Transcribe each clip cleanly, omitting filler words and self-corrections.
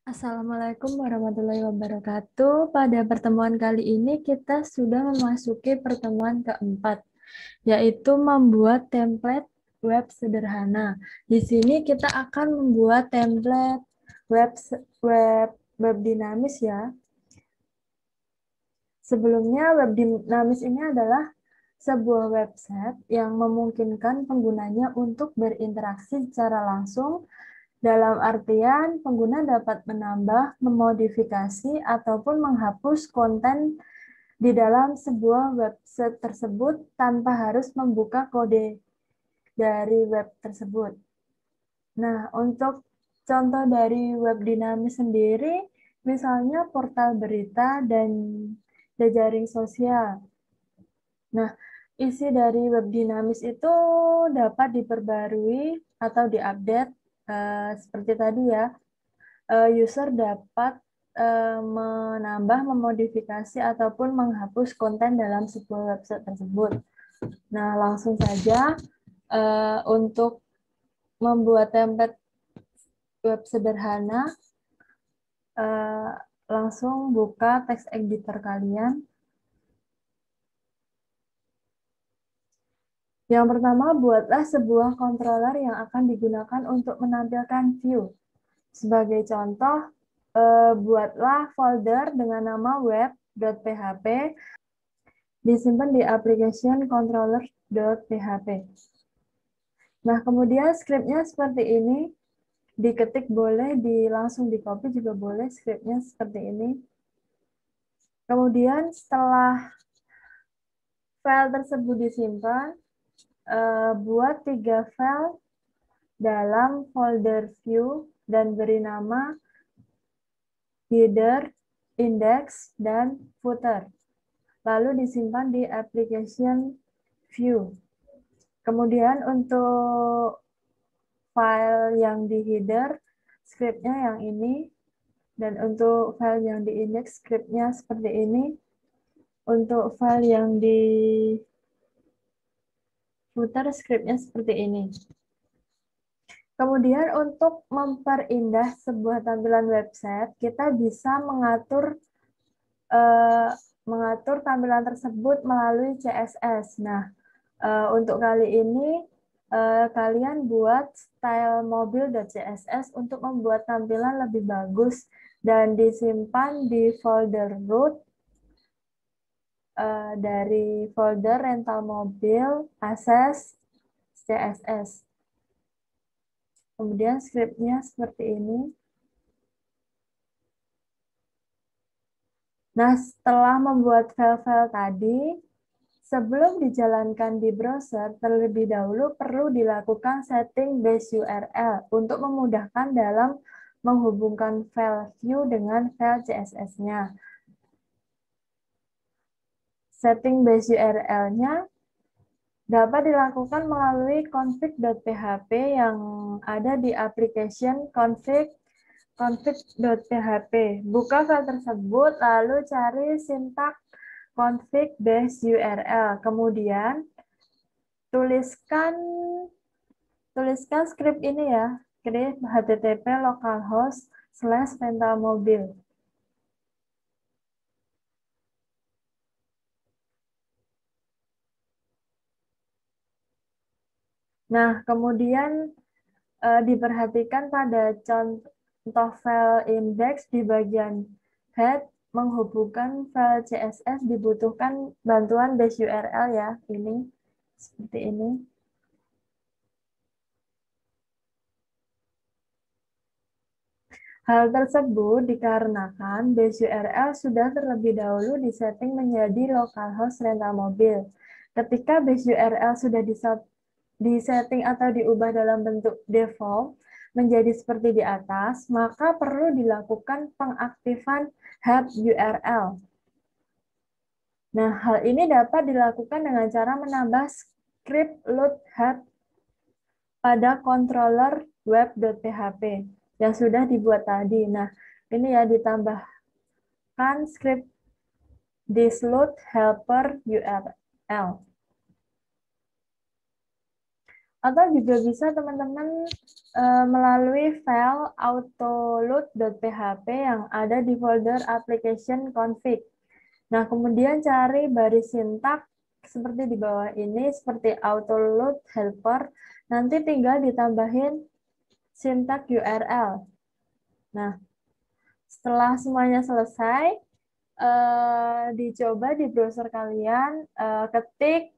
Assalamualaikum warahmatullahi wabarakatuh. Pada pertemuan kali ini kita sudah memasuki pertemuan keempat, yaitu membuat template web sederhana. Di sini kita akan membuat template web web web dinamis ya. Sebelumnya web dinamis ini adalah sebuah website yang memungkinkan penggunanya untuk berinteraksi secara langsung. Dalam artian, pengguna dapat menambah, memodifikasi, ataupun menghapus konten di dalam sebuah website tersebut tanpa harus membuka kode dari web tersebut. Nah, untuk contoh dari web dinamis sendiri, misalnya portal berita dan jejaring sosial. Nah, isi dari web dinamis itu dapat diperbarui atau diupdate seperti tadi ya. User dapat menambah, memodifikasi, ataupun menghapus konten dalam sebuah website tersebut. Nah, langsung saja untuk membuat template web sederhana, langsung buka text editor kalian. Yang pertama, buatlah sebuah controller yang akan digunakan untuk menampilkan view. Sebagai contoh, buatlah folder dengan nama web.php disimpan di application controller.php. Nah, kemudian scriptnya seperti ini. Diketik boleh, langsung di copy juga boleh scriptnya seperti ini. Kemudian setelah file tersebut disimpan, buat 3 file dalam folder view dan beri nama header, index, dan footer. Lalu disimpan di application view. Kemudian untuk file yang di header, scriptnya yang ini. Dan untuk file yang di index, scriptnya seperti ini. Untuk file yang di footer, scriptnya seperti ini. Kemudian untuk memperindah sebuah tampilan website, kita bisa mengatur tampilan tersebut melalui CSS. Nah, untuk kali ini kalian buat stylemobil.css untuk membuat tampilan lebih bagus dan disimpan di folder root dari folder rental mobil access CSS. Kemudian scriptnya seperti ini. Nah, setelah membuat file-file tadi, sebelum dijalankan di browser, terlebih dahulu perlu dilakukan setting base URL untuk memudahkan dalam menghubungkan file view dengan file CSS-nya. Setting base URL-nya dapat dilakukan melalui config.php yang ada di application config.php. Buka file tersebut, lalu cari sintak config base URL. Kemudian tuliskan script ini ya, create http localhost/rentalmobil. Nah, kemudian diperhatikan pada contoh file index di bagian head menghubungkan file CSS dibutuhkan bantuan base URL ya, ini seperti ini. Hal tersebut dikarenakan base URL sudah terlebih dahulu disetting menjadi localhost rental mobil. Ketika base URL sudah disetting atau diubah dalam bentuk default menjadi seperti di atas, maka perlu dilakukan pengaktifan hub URL. Nah, hal ini dapat dilakukan dengan cara menambah script load hub pada controller web.php yang sudah dibuat tadi. Nah, ini ya ditambahkan script thisLoad helper URL. Atau juga bisa teman-teman melalui file autoload.php yang ada di folder application config. Nah, kemudian cari baris sintak seperti di bawah ini, seperti autoload helper. Nanti tinggal ditambahin sintak URL. Nah, setelah semuanya selesai, dicoba di browser kalian, ketik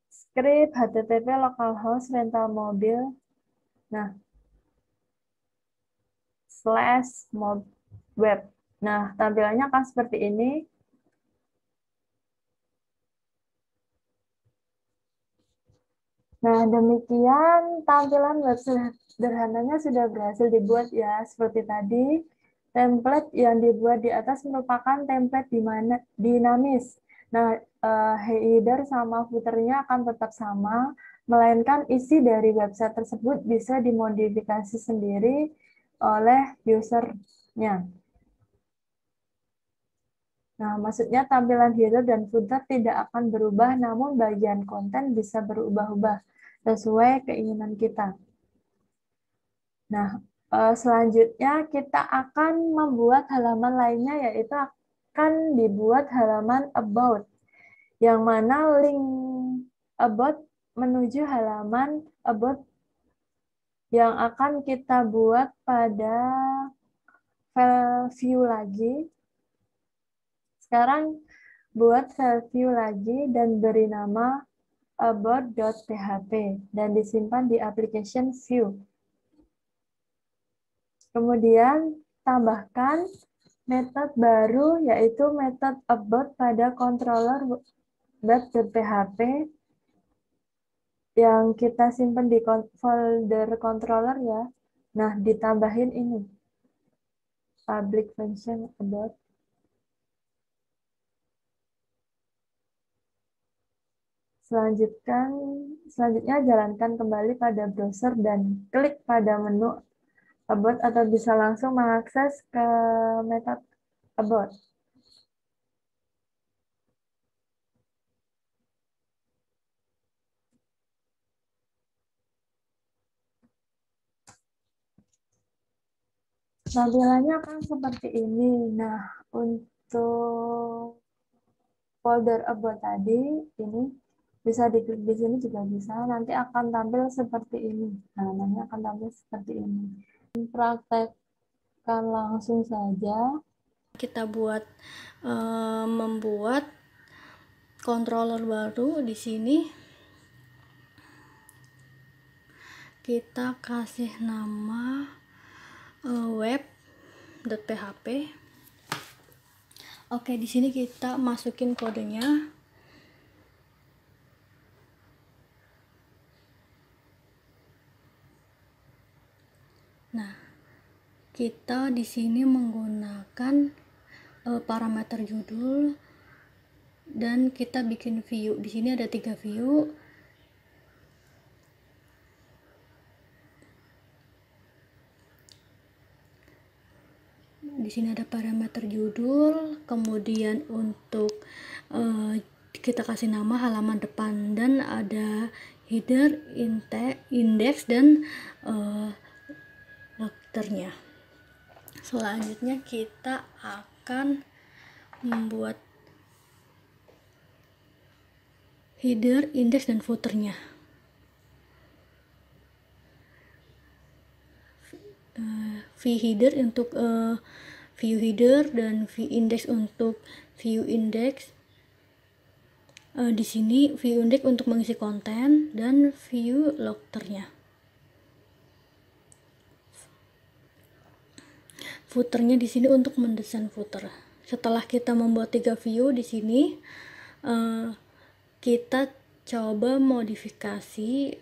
script http localhost rental mobil, nah /web. Nah, tampilannya akan seperti ini. Nah, demikian tampilan web sederhananya sudah berhasil dibuat ya. Seperti tadi, template yang dibuat di atas merupakan template dinamis. Nah, header sama footernya akan tetap sama, melainkan isi dari website tersebut bisa dimodifikasi sendiri oleh usernya. Nah, maksudnya tampilan header dan footer tidak akan berubah, namun bagian konten bisa berubah-ubah sesuai keinginan kita. Nah, selanjutnya kita akan membuat halaman lainnya, yaitu akan dibuat halaman about, yang mana link about menuju halaman about yang akan kita buat pada file view lagi. Sekarang buat file view lagi dan beri nama about.php dan disimpan di application view. Kemudian tambahkan metode baru yaitu metode about pada controller web.php yang kita simpan di folder controller ya. Nah, ditambahin ini public function about. Selanjutnya jalankan kembali pada browser dan klik pada menu about atau bisa langsung mengakses ke metode about. Tampilannya akan seperti ini. Nah, untuk folder about tadi, ini bisa diklik di sini juga bisa. Nanti akan tampil seperti ini. Halamannya akan tampil seperti ini. Praktekkan langsung saja. Kita membuat controller baru di sini. Kita kasih nama web.php. Oke, di sini kita masukin kodenya. Nah, kita di sini menggunakan parameter judul dan kita bikin view. Di sini ada 3 view. Di sini ada parameter judul, kemudian untuk kita kasih nama halaman depan dan ada header, index dan routernya. Selanjutnya kita akan membuat header, index dan footernya. View header untuk view header dan view index untuk view index. Di sini view index untuk mengisi konten dan view routernya. Footernya di sini untuk mendesain footer. Setelah kita membuat 3 view di sini, kita coba modifikasi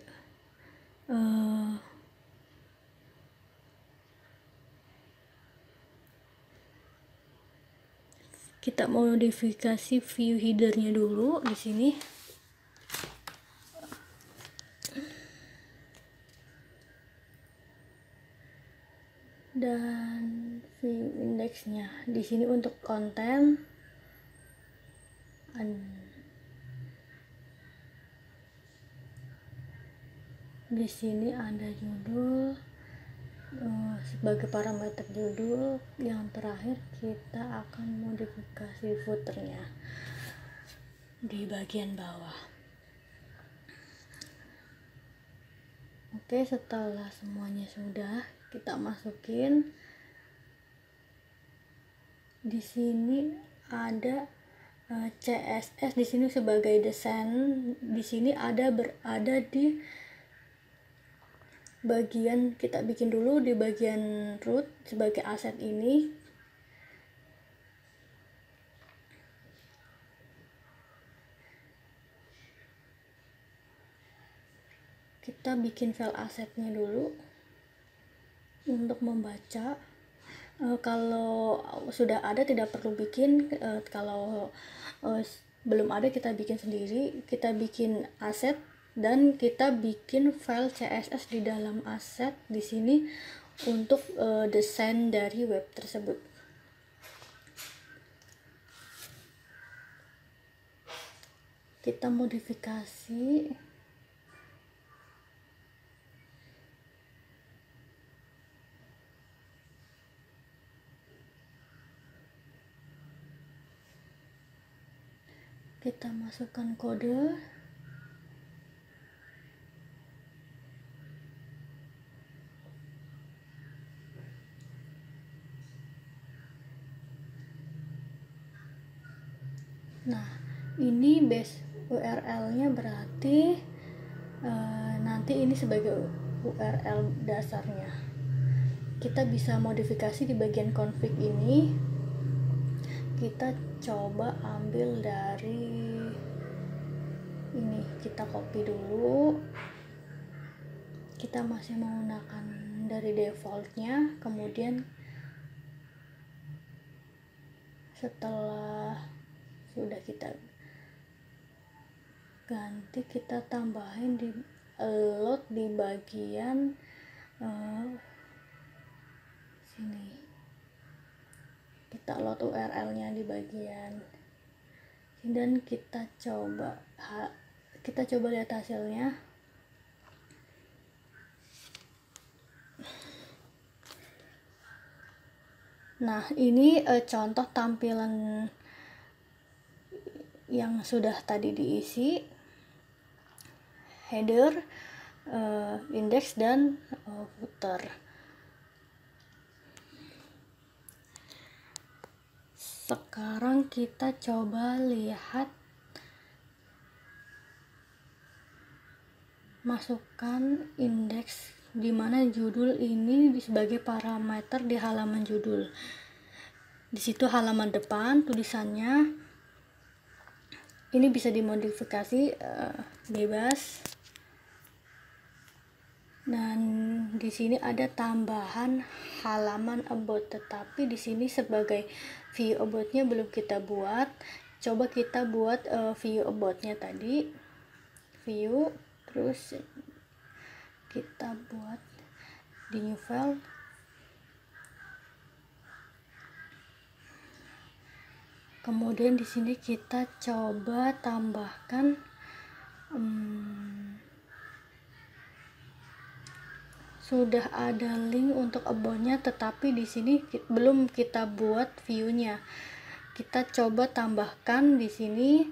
view headernya dulu di sini. Dan view indexnya di sini untuk konten. Di sini ada judul sebagai parameter judul. Yang terakhir kita akan modifikasi footernya di bagian bawah. Oke, setelah semuanya sudah kita masukin, di sini ada CSS di sini sebagai desain. Di sini berada di bagian, kita bikin dulu di bagian root sebagai aset ini. Kita bikin file asetnya dulu untuk membaca. Kalau sudah ada tidak perlu bikin, kalau belum ada kita bikin sendiri. Kita bikin aset dan kita bikin file CSS di dalam aset di sini untuk desain dari web tersebut. Kita modifikasi. Kita masukkan kode. Nah, ini base URL-nya berarti nanti ini sebagai URL dasarnya. Kita bisa modifikasi di bagian config ini. Kita coba ambil dari ini, kita copy dulu. Kita masih menggunakan dari defaultnya, kemudian setelah sudah kita ganti, kita tambahin di load di bagian sini. Kita load URL-nya di bagian dan kita coba lihat hasilnya. Nah, ini contoh tampilan yang sudah tadi diisi, header, index, dan footer. Sekarang kita coba lihat, masukkan indeks di mana judul ini sebagai parameter di halaman judul. Di situ halaman depan tulisannya ini bisa dimodifikasi bebas. Dan di sini ada tambahan halaman about, tetapi di sini sebagai view about-nya belum kita buat. Coba kita buat view about-nya tadi. View, terus kita buat di new file. Kemudian di sini kita coba tambahkan sudah ada link untuk about-nya, tetapi di sini belum kita buat view-nya. Kita coba tambahkan di sini.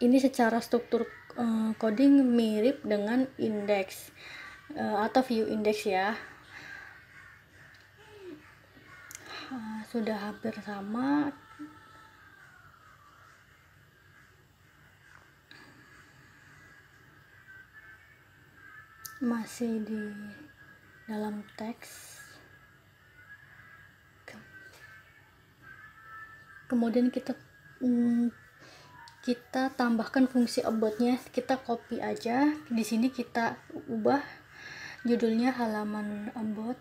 Ini secara struktur coding mirip dengan index atau view index ya. Sudah hampir sama. Masih di dalam teks. Kemudian kita tambahkan fungsi about-nya. Kita copy aja. Di sini kita ubah judulnya halaman about.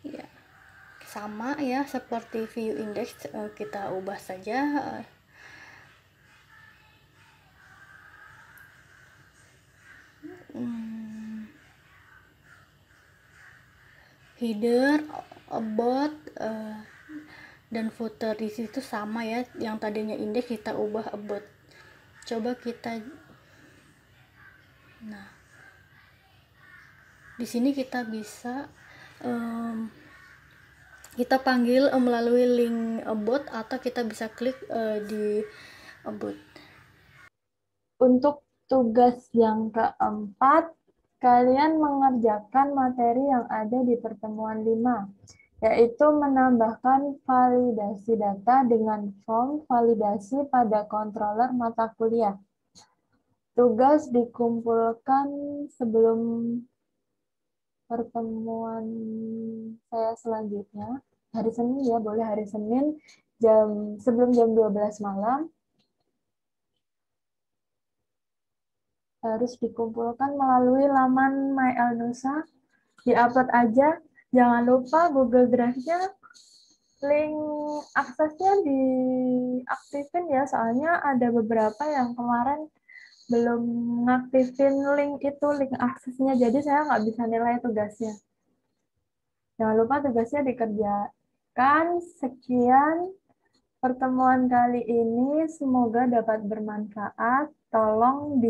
Ya, sama ya seperti view index, kita ubah saja. Header, about, dan footer di situ sama ya, yang tadinya index kita ubah about. Coba kita, nah di sini kita bisa kita panggil melalui link about, atau kita bisa klik di about. Untuk tugas yang keempat, kalian mengerjakan materi yang ada di pertemuan 5, yaitu menambahkan validasi data dengan form validasi pada controller mata kuliah. Tugas dikumpulkan sebelum pertemuan saya selanjutnya. Hari Senin ya, boleh hari Senin sebelum jam 12 malam. Harus dikumpulkan melalui laman MyElnusa. Di-upload aja. Jangan lupa Google Drive-nya link aksesnya diaktifin ya, soalnya ada beberapa yang kemarin belum ngaktifin link itu, link aksesnya, jadi saya nggak bisa nilai tugasnya. Jangan lupa tugasnya dikerjakan. Sekian pertemuan kali ini, semoga dapat bermanfaat. Tolong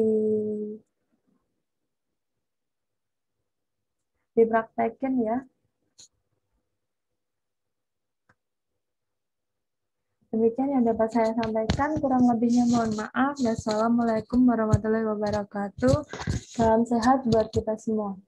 dipraktekin ya. Demikian yang dapat saya sampaikan, kurang lebihnya mohon maaf. Wassalamualaikum warahmatullahi wabarakatuh. Salam sehat buat kita semua.